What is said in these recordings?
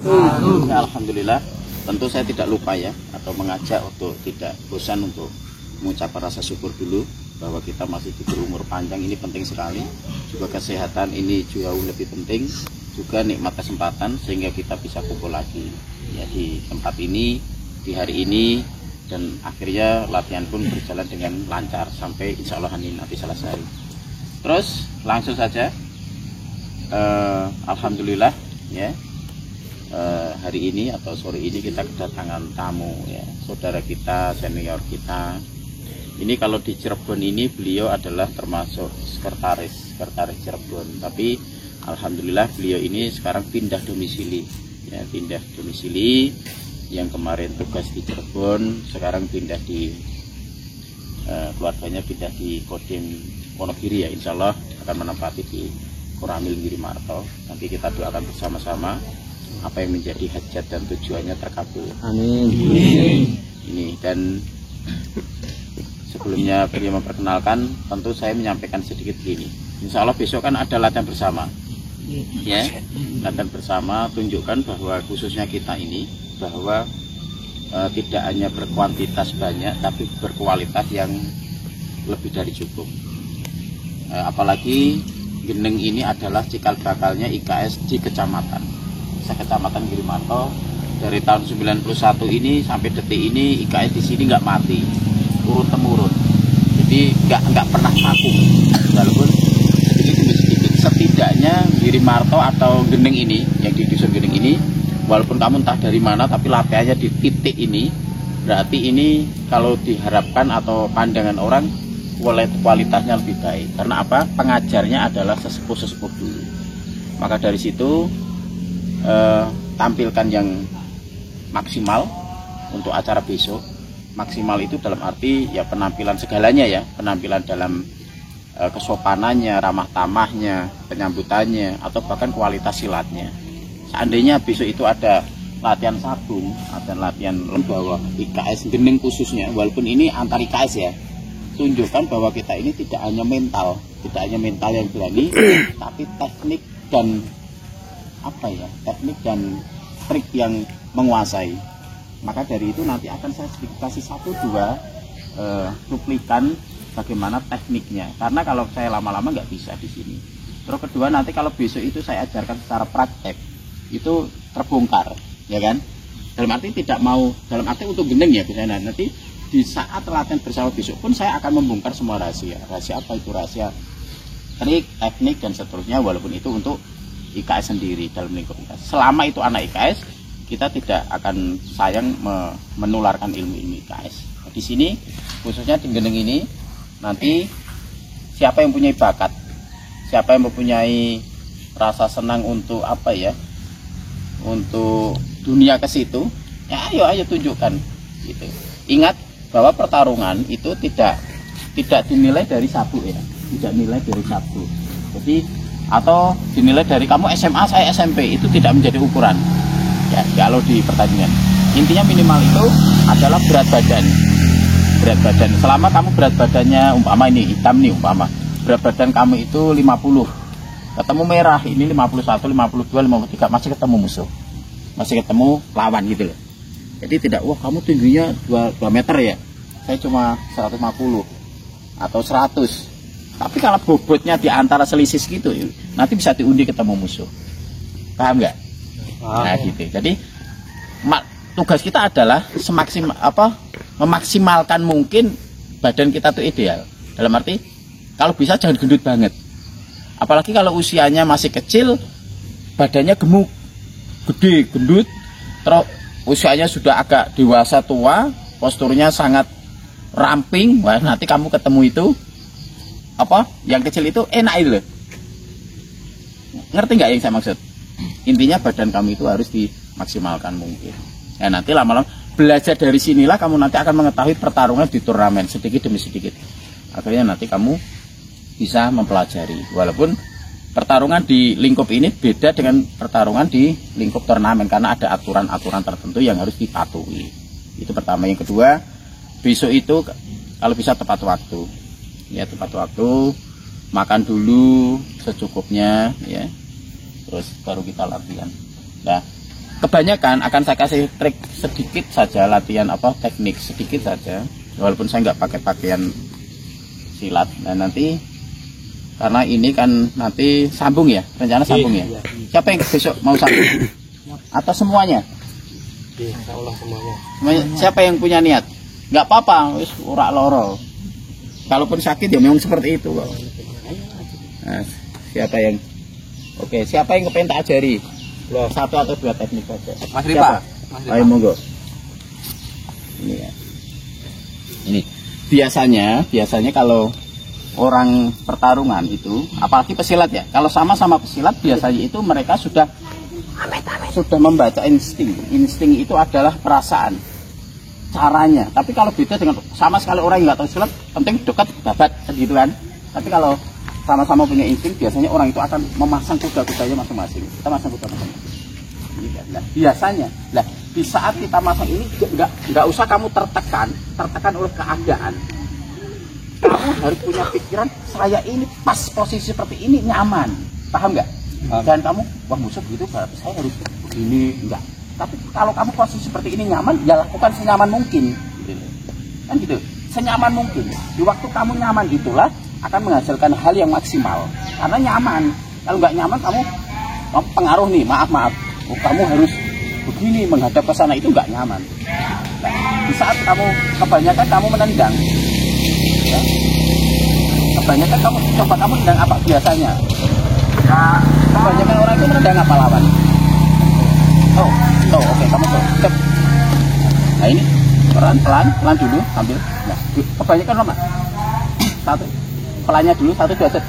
Ya, alhamdulillah. Tentu saya tidak lupa ya, atau mengajak untuk tidak bosan untuk mengucapkan rasa syukur dulu bahwa kita masih diberi umur panjang. Ini penting sekali. Juga kesehatan ini jauh lebih penting. Juga nikmat kesempatan sehingga kita bisa kumpul lagi ya di tempat ini, di hari ini, dan akhirnya latihan pun berjalan dengan lancar sampai insya Allah ini nanti selesai. Terus langsung saja, alhamdulillah ya. Hari ini atau sore ini kita kedatangan tamu ya, saudara kita, senior kita. Ini kalau di Cirebon ini beliau adalah termasuk sekretaris Cirebon, tapi alhamdulillah beliau ini sekarang pindah domisili ya, pindah domisili. Yang kemarin tugas di Cirebon sekarang pindah di keluarganya pindah di Kodim Wonogiri ya, insya Allah akan menempati di Koramil Girimarto. Nanti kita doakan bersama-sama apa yang menjadi hajat dan tujuannya terkabul. Amin. Ini, dan sebelumnya beliau memperkenalkan, tentu saya menyampaikan sedikit gini. Insya Allah besok kan ada latihan bersama, ya, latihan bersama tunjukkan bahwa khususnya kita ini bahwa tidak hanya berkuantitas banyak, tapi berkualitas yang lebih dari cukup. Apalagi Geneng ini adalah cikal bakalnya IKS di kecamatan. Kecamatan Girimarto dari tahun 91 ini sampai detik ini IKS di sini nggak mati, urut temurun. Jadi nggak pernah vakum, walaupun sedikit demi sedikit. Setidaknya Girimarto atau Geneng ini, yang di dusun Geneng ini, walaupun kamu entah dari mana, tapi latihannya di titik ini, berarti ini kalau diharapkan atau pandangan orang kualitasnya lebih baik. Karena apa? Pengajarnya adalah sesepuh-sesepuh dulu. Maka dari situ tampilkan yang maksimal untuk acara besok. Maksimal itu dalam arti ya penampilan segalanya ya, penampilan dalam kesopanannya, ramah tamahnya, penyambutannya, atau bahkan kualitas silatnya. Seandainya besok itu ada latihan sabung, ada latihan bahwa IKS Geneng khususnya, walaupun ini antar IKS ya, tunjukkan bahwa kita ini tidak hanya mental yang berani, tapi teknik dan teknik dan trik yang menguasai. Maka dari itu nanti akan saya sedikit kasih 1-2 cuplikan bagaimana tekniknya, karena kalau saya lama-lama nggak bisa di sini. Terus kedua, nanti kalau besok itu saya ajarkan secara praktek, itu terbongkar ya kan, dalam arti tidak mau, dalam arti untuk Geneng ya misalnya. Nanti di saat latihan bersama besok pun saya akan membongkar semua rahasia apa itu, rahasia trik, teknik, dan seterusnya, walaupun itu untuk IKS sendiri dalam lingkup IKS. Selama itu anak IKS, kita tidak akan sayang menularkan ilmu-ilmu IKS. Nah, di sini khususnya di Geneng ini, nanti siapa yang punya bakat, siapa yang mempunyai rasa senang untuk untuk dunia ke situ, ya ayo tunjukkan gitu. Ingat bahwa pertarungan itu tidak dinilai dari satu ya, tidak nilai dari satu. Jadi atau dinilai dari kamu SMA saya SMP, itu tidak menjadi ukuran ya kalau di pertandingan. Intinya minimal itu adalah berat badan. Selama kamu berat badannya umpama ini hitam nih, umpama berat badan kamu itu 50, ketemu merah ini 51, 52, 53, masih ketemu musuh, masih ketemu lawan gitu loh. Jadi tidak, wah kamu tingginya 2 meter ya, saya cuma 150 atau 100. Tapi kalau bobotnya di antara selisih gitu, nanti bisa diundi ketemu musuh. Paham nggak? Nah gitu. Jadi tugas kita adalah memaksimalkan mungkin badan kita tuh ideal. Dalam arti kalau bisa jangan gendut banget. Apalagi kalau usianya masih kecil, badannya gemuk, gede, gendut. Terus usianya sudah agak dewasa tua, posturnya sangat ramping. Wah, nanti kamu ketemu itu yang kecil itu enak itu loh. Ngerti nggak yang saya maksud? Intinya badan kamu itu harus dimaksimalkan mungkin. Ya nanti lama-lama belajar dari sinilah kamu nanti akan mengetahui pertarungan di turnamen sedikit demi sedikit. Akhirnya nanti kamu bisa mempelajari. Walaupun pertarungan di lingkup ini beda dengan pertarungan di lingkup turnamen, karena ada aturan-aturan tertentu yang harus dipatuhi. Itu pertama. Yang kedua, besok itu kalau bisa tepat waktu. Ya tepat waktu, makan dulu secukupnya ya, terus baru kita latihan. Nah kebanyakan akan saya kasih trik sedikit saja, latihan teknik sedikit saja, walaupun saya nggak pakai pakaian silat. Nah nanti karena ini kan nanti sambung ya, rencana sambung ya. Siapa yang besok mau sambung? Atau semuanya? Semuanya. Siapa yang punya niat? Nggak apa-apa, wis ora loro. Kalaupun sakit ya memang seperti itu kok. Nah, siapa yang siapa yang kepengen tak ajari? Satu atau dua teknik saja. Mas Ripa. Ayo monggo. Ini ya. Ini biasanya kalau orang pertarungan itu, apalagi pesilat ya, kalau sama-sama pesilat biasanya itu mereka sudah membaca insting. Insting itu adalah perasaan, caranya. Tapi kalau beda dengan sama sekali orang yang nggak tahu silat, penting dekat babat gitu kan. Tapi kalau sama-sama punya insting, biasanya orang itu akan memasang kuda-kudanya masing-masing. Kita masang kuda masing-masing. Nah, biasanya, di saat kita masang ini nggak usah kamu tertekan oleh keadaan. Kamu harus punya pikiran, saya ini pas posisi seperti ini nyaman, paham nggak? Dan kamu, wah musuh gitu, berarti saya harus begini, enggak. Tapi kalau kamu posisi seperti ini nyaman, ya lakukan senyaman mungkin, kan gitu, senyaman mungkin. Di waktu kamu nyaman itulah akan menghasilkan hal yang maksimal, karena nyaman. Kalau nggak nyaman, kamu pengaruh nih, maaf, kamu harus begini menghadap ke sana, itu nggak nyaman. Nah, di saat kebanyakan kamu menendang, ya, kebanyakan kamu menendang apa biasanya? Nah, kebanyakan orang itu menendang apa lawan? Oke, kamu tuh. Nah ini pelan dulu ambil. Nah, kebanyakan lama. Satu, pelannya dulu, 1, 2, set.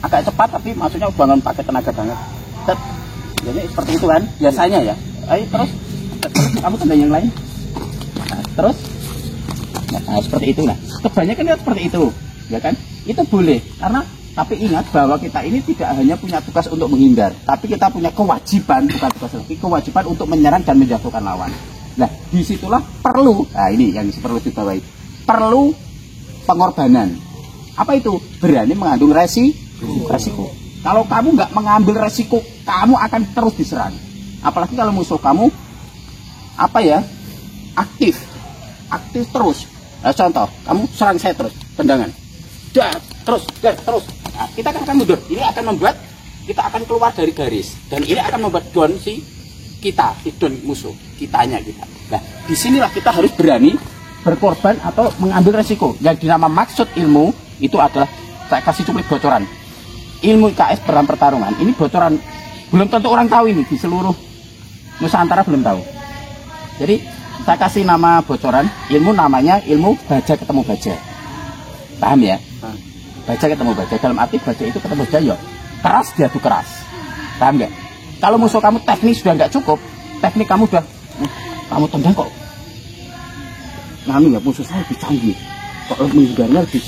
Agak cepat tapi maksudnya bangun pakai tenaga banget. Set. Jadi seperti itu kan biasanya ya. Ayo terus kamu tendang yang lain. Nah, terus. Nah, seperti itu lah. Kebanyakan lihat seperti itu, ya kan? Itu boleh karena tapi ingat bahwa kita ini tidak hanya punya tugas untuk menghindar, tapi kita punya kewajiban, bukan tugas lagi, kewajiban untuk menyerang dan menjatuhkan lawan. Nah, disitulah perlu, ini yang perlu dibawahi, perlu pengorbanan. Apa itu? Berani mengandung resiko. Kalau kamu nggak mengambil resiko, kamu akan terus diserang. Apalagi kalau musuh kamu, aktif terus. Nah, contoh, kamu serang saya terus, tendangan. Terus. Nah, kita akan mundur. Ini akan membuat kita akan keluar dari garis dan ini akan membuat down down musuh, kitanya kita. Nah, disinilah kita harus berani berkorban atau mengambil resiko. Yang dinama maksud ilmu itu adalah, saya kasih cuplik bocoran. Ilmu IKS dalam pertarungan ini bocoran, belum tentu orang tahu ini di seluruh Nusantara belum tahu. Jadi saya kasih nama bocoran, ilmu namanya ilmu baja ketemu baja. Paham ya? Baja ketemu baja, dalam arti baja itu ketemu baja ya keras diadu keras. Paham nggak? Kalau musuh kamu teknik sudah nggak cukup, teknik kamu sudah kamu tendang kok ya musuh saya lebih canggih, kok menghindarinya lebih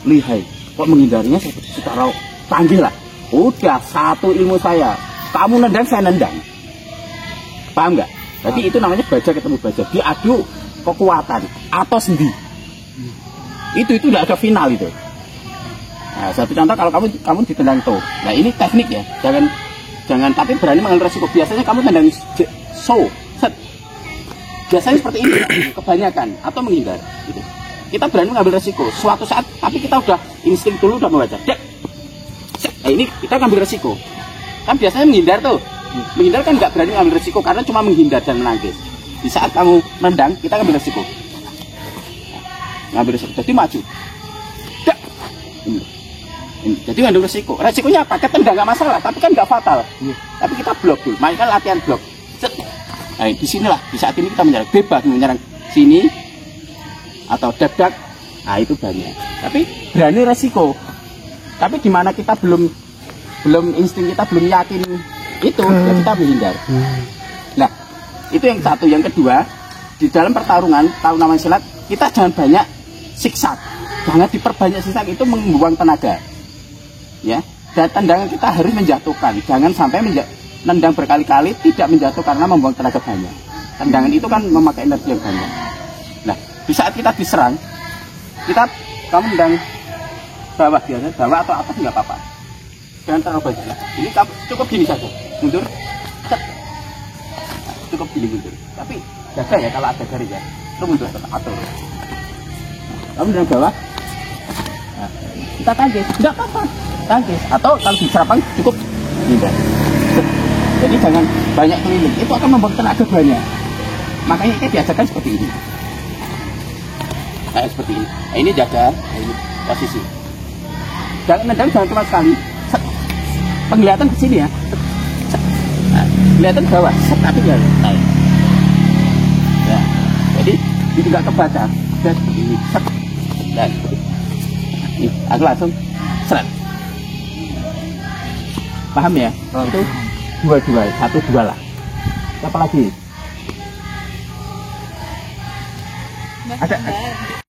lihai, kok menghindarinya secara canggih lah. Udah satu ilmu saya, kamu nendang saya nendang. Paham nggak? Jadi itu namanya baja ketemu baja, diadu kekuatan atau sendi. Itu tidak ada final itu. Nah, satu contoh kalau kamu ditendang tuh. Nah, ini teknik ya. Jangan tapi berani mengambil resiko. Biasanya kamu tendang set. Biasanya seperti ini ya, kebanyakan atau menghindar gitu. Kita berani mengambil resiko. Suatu saat tapi kita udah insting dulu udah membaca. Nah, ini kita ngambil resiko. Kan biasanya menghindar tuh. Menghindar kan nggak berani mengambil resiko karena cuma menghindar dan menangkis. Di saat kamu menendang, kita ngambil resiko. Ngambil resiko. Jadi maju. Ini. Jadi ngambil resiko. Resikonya apa? Ketendang nggak masalah, tapi kan nggak fatal. Tapi kita blok dulu. Mainkan latihan blok. Nah, di sinilah di saat ini kita menyerang bebas, menyerang sini atau dak. Nah, itu banyak. Tapi berani resiko. Tapi di mana kita belum insting kita belum yakin itu, ya kita menghindar. Nah, itu yang satu. Yang kedua, di dalam pertarungan tahu namanya silat, kita jangan banyak siksak. Jangan diperbanyak siksak, itu membuang tenaga. Ya, dan tendangan kita harus menjatuhkan. Jangan sampai nendang berkali-kali tidak menjatuh karena membuang tenaga banyak. Tendangan itu kan memakai energi yang banyak. Nah, di saat kita diserang, kamu nendang bawah biasanya, bawah atau atas nggak apa-apa. Jangan terlalu banyak. Ini cukup gini saja, mundur. cukup gini mundur. Tapi jaga ya kalau ada garis ya. Lu mundur atur. Kamu dari bawah. Nah, kita tangkis, enggak apa-apa. Tangkis atau kalau di serapang cukup tidak. Jadi jangan banyak keliling. Itu akan membuat tenaga banyak. Makanya kita diajarkan seperti ini. Kayak seperti ini. Nah, ini jaga, nah, ini posisi. Jangan nendang, jangan cuma sekali. Set. Penglihatan ke sini ya. Set. Set. Nah, kelihatan bawah. Set, tapi jangan naik. Ya. Jadi itu nggak kebaca. Dan seperti ini. Set. Dan seperti ini. Ini, aku langsung seret. Paham ya? Oh. Itu dua, satu dua lah. Apa lagi? Ada.